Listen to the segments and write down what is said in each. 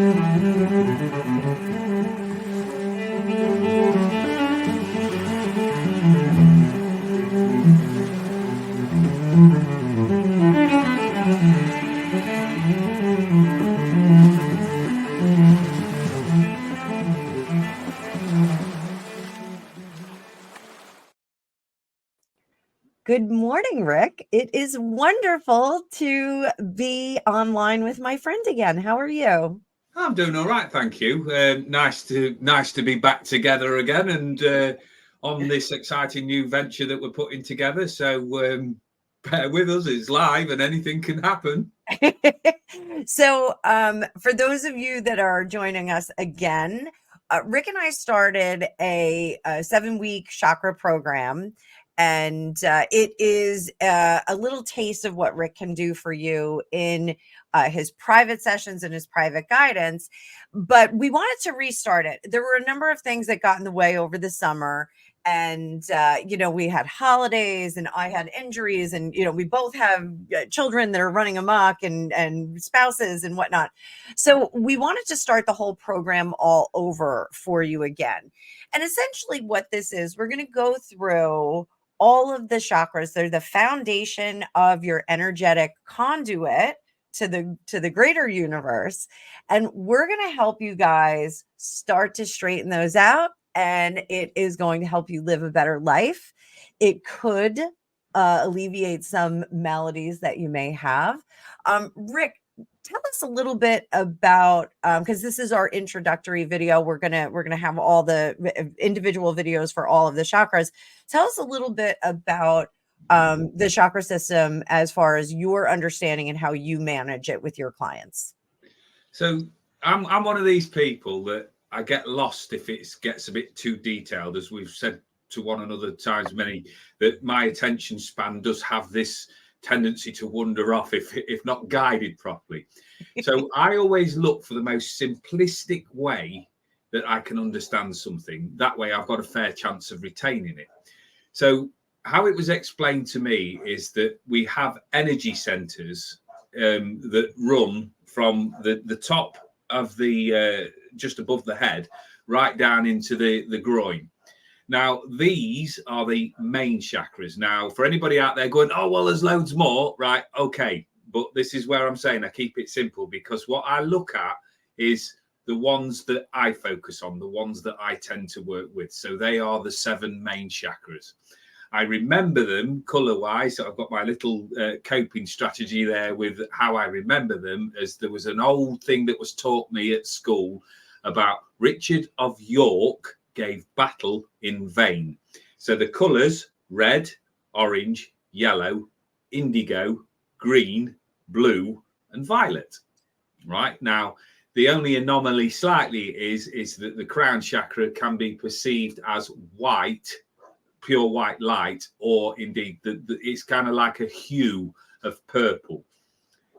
Good morning, Rick. It is wonderful to be online with my friend again. How are you? I'm doing all right, thank you. Nice to be back together again and on this exciting new venture that we're putting together. So bear with us; it's live and anything can happen. So, for those of you that are joining us again, Rick and I started a 7-week chakra program. And it is a little taste of what Rick can do for you in his private sessions and his private guidance. But we wanted to restart it. There were a number of things that got in the way over the summer. And, we had holidays and I had injuries and, we both have children that are running amok and spouses and whatnot. So we wanted to start the whole program all over for you again. And essentially what this is, we're going to go through all of the chakras. They're the foundation of your energetic conduit to the greater universe. And we're going to help you guys start to straighten those out. And it is going to help you live a better life. It could alleviate some maladies that you may have. Rick, tell us a little bit about, because this is our introductory video. We're gonna have all the individual videos for all of the chakras. Tell us a little bit about the chakra system as far as your understanding and how you manage it with your clients. So I'm one of these people that I get lost if it gets a bit too detailed, as we've said to one another times many, that my attention span does have this tendency to wander off if not guided properly. So I always look for the most simplistic way that I can understand something. That way I've got a fair chance of retaining it. So how it was explained to me is that we have energy centers that run from the top of the just above the head right down into the groin. Now, these are the main chakras. Now, for anybody out there going, oh, well, there's loads more, right? Okay. But this is where I'm saying I keep it simple, because what I look at is the ones that I focus on, the ones that I tend to work with. So they are the 7 main chakras. I remember them color-wise. So I've got my little coping strategy there with how I remember them, as there was an old thing that was taught me at school about Richard of York gave battle in vain. So the colors: red, orange, yellow, indigo, green, blue, and violet. Right now, the only anomaly slightly is that the crown chakra can be perceived as white, pure white light, or indeed it's kind of like a hue of purple.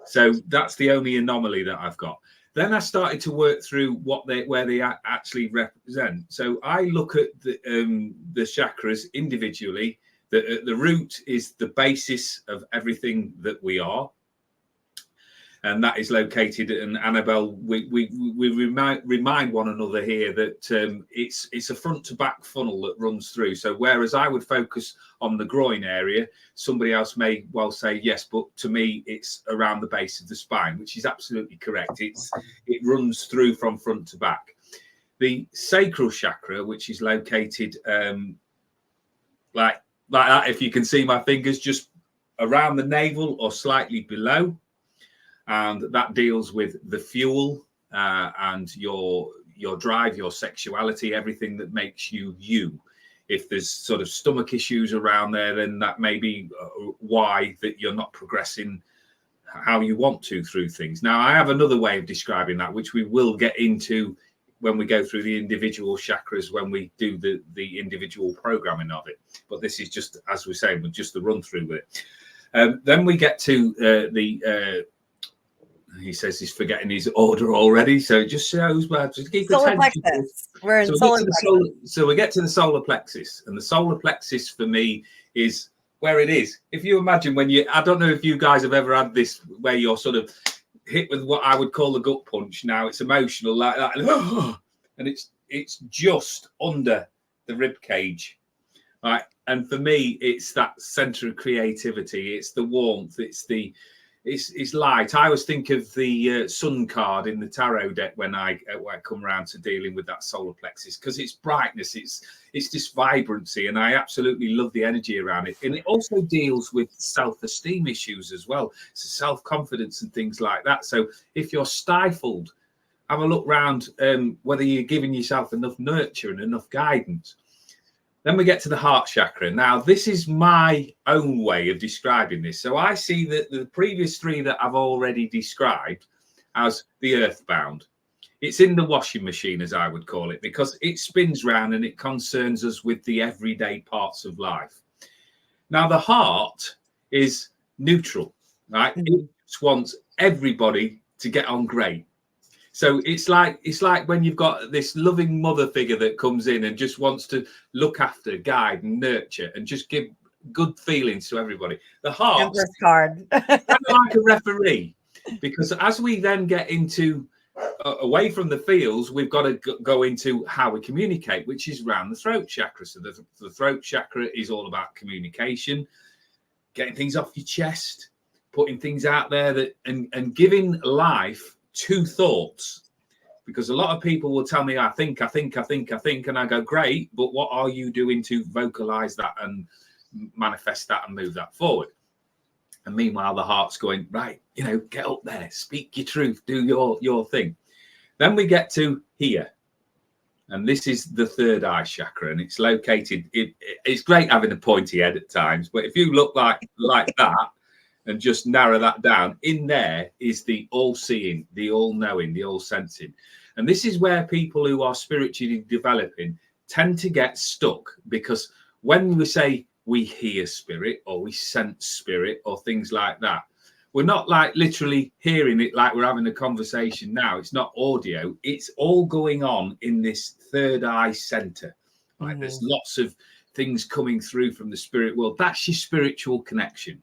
So that's the only anomaly that I've got. Then I started to work through where they actually represent. So I look at the chakras individually. The root is the basis of everything that we are, and that is located. And Annabelle, we remind one another here that it's a front to back funnel that runs through. So whereas I would focus on the groin area, somebody else may well say yes, but to me it's around the base of the spine, which is absolutely correct. It runs through from front to back. The sacral chakra, which is located like that, if you can see my fingers, just around the navel or slightly below. And that deals with the fuel and your drive, your sexuality, everything that makes you you. If there's sort of stomach issues around there, then that may be why that you're not progressing how you want to through things. Now, I have another way of describing that, which we will get into when we go through the individual chakras, when we do the individual programming of it. But this is just, as we're saying, just the run through with it. Then we get to he says he's forgetting his order already, so it just shows where to keep solar attention. Plexus. We're in solar plexus. So we get to the solar plexus, and the solar plexus for me is where it is. If you imagine I don't know if you guys have ever had this where you're sort of hit with what I would call the gut punch. Now it's emotional like that, and it's just under the rib cage, right? And for me, it's that center of creativity. It's the warmth. It's light. I always think of the sun card in the tarot deck when I come around to dealing with that solar plexus, because it's brightness, it's this vibrancy, and I absolutely love the energy around it. And it also deals with self-esteem issues as well, so self-confidence and things like that. So if you're stifled, have a look around whether you're giving yourself enough nurture and enough guidance. Then we get to the heart chakra. Now, this is my own way of describing this. So I see that the previous three that I've already described as the earthbound. It's in the washing machine, as I would call it, because it spins round and it concerns us with the everyday parts of life. Now, the heart is neutral, right? It just wants everybody to get on great. So it's like when you've got this loving mother figure that comes in and just wants to look after, guide, and nurture, and just give good feelings to everybody. The heart is kind of like a referee, because as we then get into away from the feels, we've got to go into how we communicate, which is around the throat chakra. So the throat chakra is all about communication, getting things off your chest, putting things out there that and giving life two thoughts. Because a lot of people will tell me, I think, and I go, great, but what are you doing to vocalize that and manifest that and move that forward? And meanwhile, the heart's going, right, get up there, speak your truth, do your thing. Then we get to here, and this is the third eye chakra, and it's located, it's great having a pointy head at times, but if you look like that, and just narrow that down, in there is the all-seeing, the all-knowing, the all-sensing. And this is where people who are spiritually developing tend to get stuck, because when we say we hear spirit or we sense spirit or things like that, we're not like literally hearing it like we're having a conversation now. It's not audio. It's all going on in this third eye center. Right? There's lots of things coming through from the spirit world. That's your spiritual connection.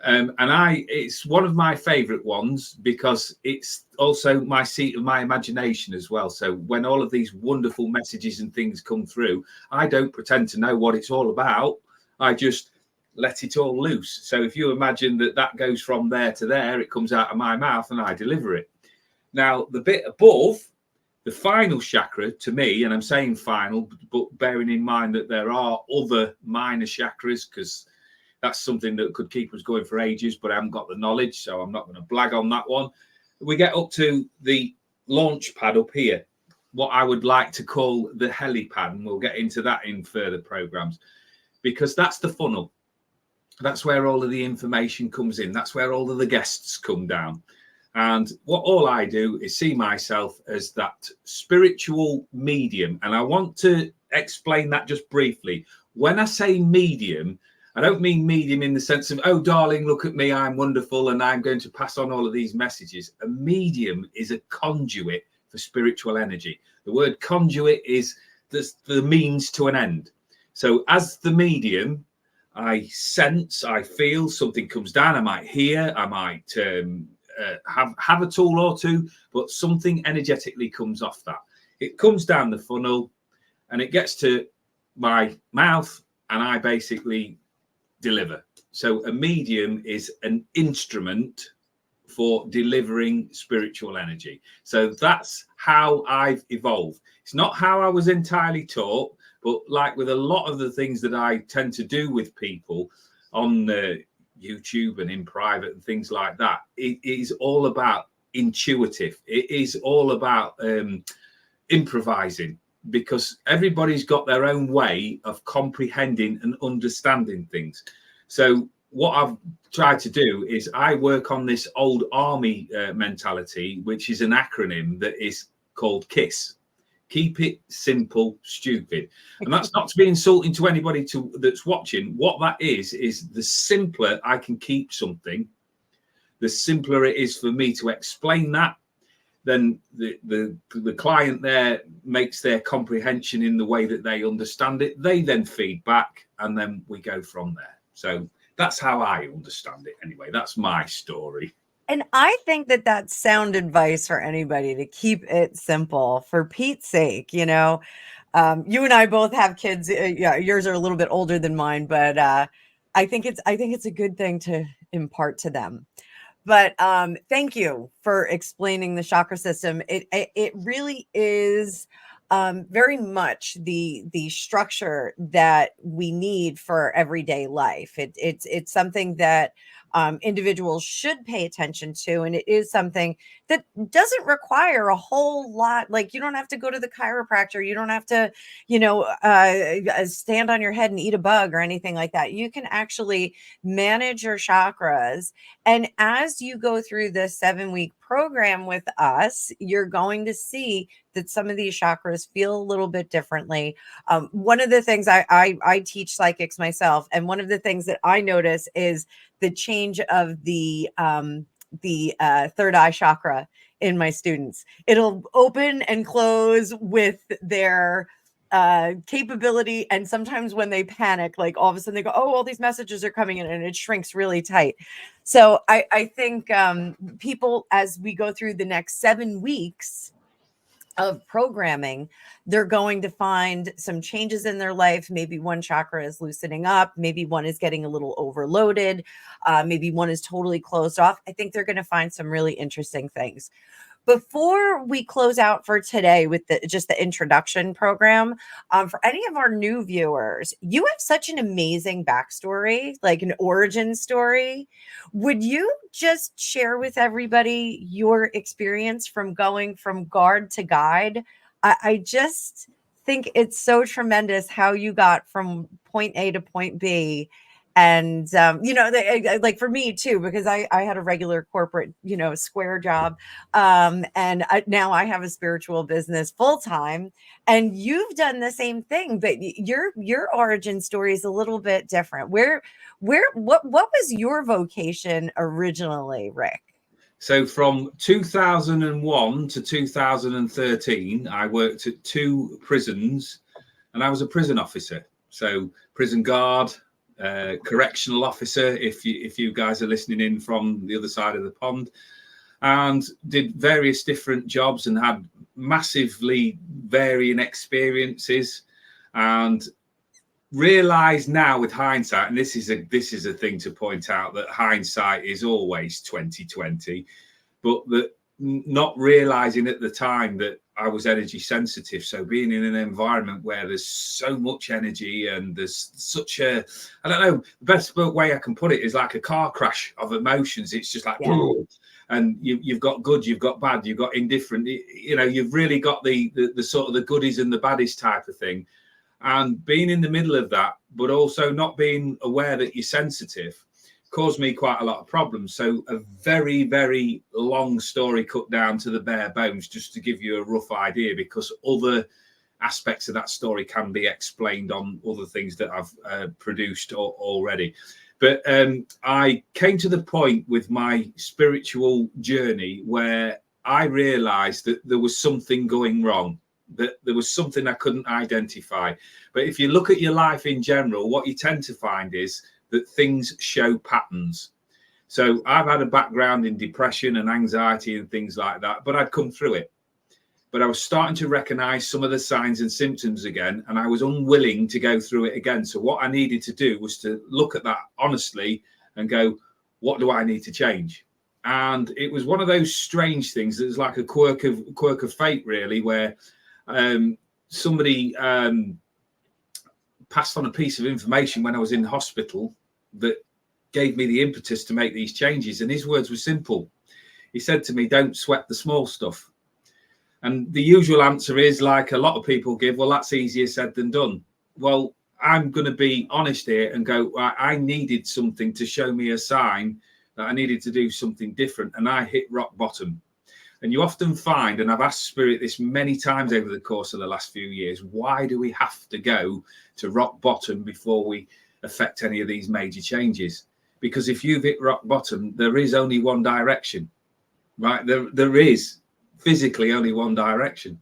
And it's one of my favorite ones, because it's also my seat of my imagination as well. So when all of these wonderful messages and things come through, I don't pretend to know what it's all about. I just let it all loose. So if you imagine that goes from there to there, it comes out of my mouth and I deliver it. Now, the bit above, the final chakra to me, and I'm saying final, but bearing in mind that there are other minor chakras, because that's something that could keep us going for ages, but I haven't got the knowledge, so I'm not going to blag on that one. We get up to the launch pad up here, what I would like to call the helipad, and we'll get into that in further programs, because that's the funnel. That's where all of the information comes in. That's where all of the guests come down. And all I do is see myself as that spiritual medium. And I want to explain that just briefly. When I say medium, I don't mean medium in the sense of, oh, darling, look at me, I'm wonderful, and I'm going to pass on all of these messages. A medium is a conduit for spiritual energy. The word conduit is the means to an end. So as the medium, I sense, I feel something comes down. I might hear, I might have a tool or two, but something energetically comes off that. It comes down the funnel and it gets to my mouth, and I basically deliver. So a medium is an instrument for delivering spiritual energy. So that's how I've evolved. It's not how I was entirely taught, but like with a lot of the things that I tend to do with people on YouTube and in private and things like that, it is all about intuitive. It is all about improvising, because everybody's got their own way of comprehending and understanding things. So what I've tried to do is I work on this old army mentality, which is an acronym that is called KISS. Keep it simple, stupid. And that's not to be insulting to anybody that's watching. What that is the simpler I can keep something, the simpler it is for me to explain that. Then the client there makes their comprehension in the way that they understand it. They then feed back, and then we go from there. So that's how I understand it anyway. That's my story. And I think that that's sound advice for anybody, to keep it simple, for Pete's sake. You and I both have kids. Yeah, yours are a little bit older than mine, but I think it's a good thing to impart to them. But thank you for explaining the chakra system. It really is very much the structure that we need for everyday life. It's something that individuals should pay attention to, and it is something that doesn't require a whole lot. Like, you don't have to go to the chiropractor. You don't have to, stand on your head and eat a bug or anything like that. You can actually manage your chakras, and as you go through this 7-week program with us, you're going to see that some of these chakras feel a little bit differently. One of the things I teach psychics myself, and one of the things that I notice is the change of the third eye chakra in my students. It'll open and close with their capability, and sometimes when they panic, like all of a sudden they go, oh, all these messages are coming in, and it shrinks really tight. So I think people, as we go through the next 7 weeks of programming, they're going to find some changes in their life. Maybe one chakra is loosening up, maybe one is getting a little overloaded, maybe one is totally closed off. I think they're going to find some really interesting things. Before we close out for today with just the introduction program, for any of our new viewers, you have such an amazing backstory, like an origin story. Would you just share with everybody your experience from going from guard to guide? I just think it's so tremendous how you got from point A to point B. And like for me too, because I had a regular corporate, square job, and now I have a spiritual business full time, and you've done the same thing, but your origin story is a little bit different. What was your vocation originally, Rick? So from 2001 to 2013, I worked at 2 prisons, and I was a prison officer. So prison guard, correctional officer, if you guys are listening in from the other side of the pond, and did various different jobs and had massively varying experiences, and realize now with hindsight, and this is a thing to point out, that hindsight is always 2020, but that not realizing at the time that I was energy sensitive. So being in an environment where there's so much energy and there's such a, I don't know, the best way I can put it is like a car crash of emotions. It's just like, yeah. And you've got good, you've got bad, you've got indifferent, you've really got the sort of the goodies and the baddies type of thing. And being in the middle of that, but also not being aware that you're sensitive, caused me quite a lot of problems. So a very, very long story cut down to the bare bones, just to give you a rough idea, because other aspects of that story can be explained on other things that I've produced already. But I came to the point with my spiritual journey where I realized that there was something going wrong, that there was something I couldn't identify. But if you look at your life in general, what you tend to find is that things show patterns. So I've had a background in depression and anxiety and things like that, but I'd come through it. But I was starting to recognize some of the signs and symptoms again, and I was unwilling to go through it again. So what I needed to do was to look at that honestly and go, what do I need to change? And it was one of those strange things. It was like a quirk of fate, really, where somebody passed on a piece of information when I was in the hospital that gave me the impetus to make these changes. And his words were simple. He said to me, don't sweat the small stuff. And the usual answer is, like a lot of people give, well, that's easier said than done. Well, I'm going to be honest here and go, I needed something to show me a sign that I needed to do something different. And I hit rock bottom. And you often find, and I've asked Spirit this many times over the course of the last few years, why do we have to go to rock bottom before we affect any of these major changes? Because if you've hit rock bottom, there is only one direction, right? There is physically only one direction.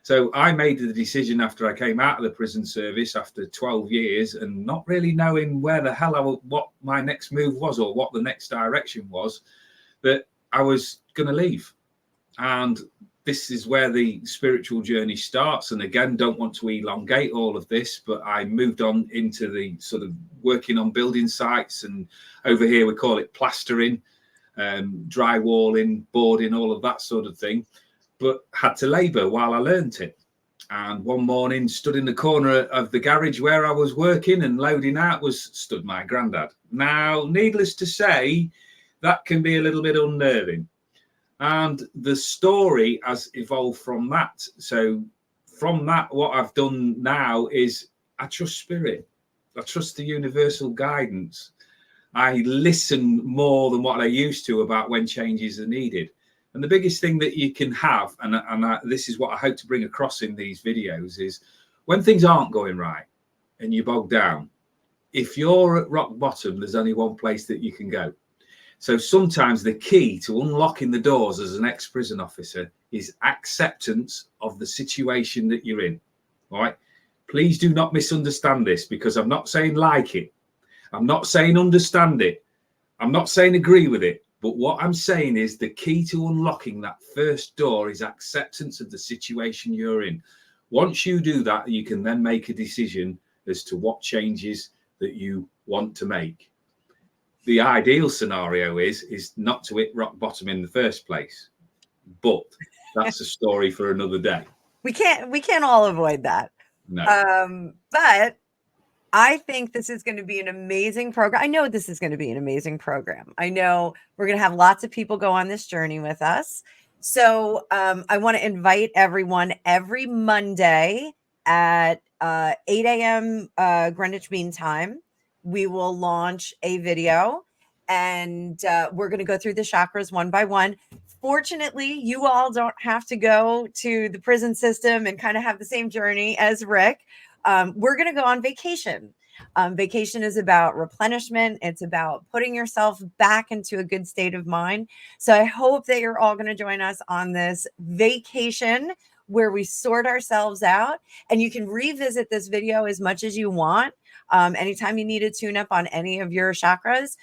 So I made the decision after I came out of the prison service after 12 years and not really knowing where the hell what my next move was or what the next direction was, that I was going to leave. And this is where the spiritual journey starts. And again, don't want to elongate all of this, but I moved on into the sort of working on building sites. And over here, we call it plastering, drywalling, boarding, all of that sort of thing. But had to labour while I learnt it. And one morning, stood in the corner of the garage where I was working and loading out stood my granddad. Now, needless to say, that can be a little bit unnerving. And the story has evolved from that. So from that, what I've done now is I trust spirit. I trust the universal guidance. I listen more than what I used to about when changes are needed. And the biggest thing that you can have, and this is what I hope to bring across in these videos, is when things aren't going right and you bog down, if you're at rock bottom, there's only one place that you can go. So sometimes the key to unlocking the doors as an ex-prison officer is acceptance of the situation that you're in. All right. Please do not misunderstand this, because I'm not saying like it. I'm not saying understand it. I'm not saying agree with it. But what I'm saying is the key to unlocking that first door is acceptance of the situation you're in. Once you do that, you can then make a decision as to what changes that you want to make. The ideal scenario is not to hit rock bottom in the first place, but that's a story for another day. We can't all avoid that. No. But I think this is going to be an amazing program. I know this is going to be an amazing program. I know we're going to have lots of people go on this journey with us. So I want to invite everyone every Monday at 8 a.m. Greenwich Mean Time. We will launch a video, and we're going to go through the chakras one by one. Fortunately, you all don't have to go to the prison system and kind of have the same journey as Rick. We're going to go on vacation. Vacation is about replenishment. It's about putting yourself back into a good state of mind. So I hope that you're all going to join us on this vacation where we sort ourselves out, and you can revisit this video as much as you want. Anytime you need a tune up on any of your chakras,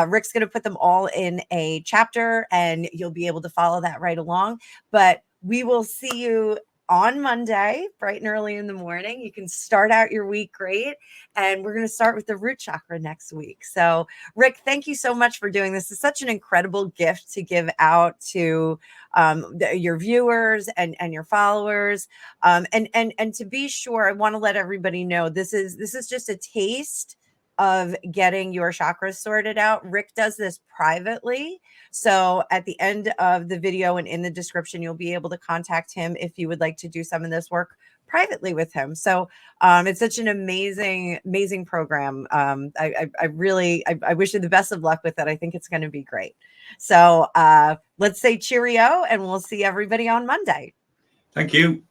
Rick's going to put them all in a chapter, and you'll be able to follow that right along. But we will see you on Monday, bright and early in the morning. You can start out your week great. And we're going to start with the root chakra next week. So, Rick, thank you so much for doing this. It's such an incredible gift to give out to your viewers and your followers. And to be sure, I want to let everybody know this is just a taste of getting your chakras sorted out. Rick does this privately. So at the end of the video and in the description, you'll be able to contact him if you would like to do some of this work privately with him. So it's such an amazing program. I wish you the best of luck with it. I think it's going to be great. So let's say cheerio, and we'll see everybody on Monday. Thank you.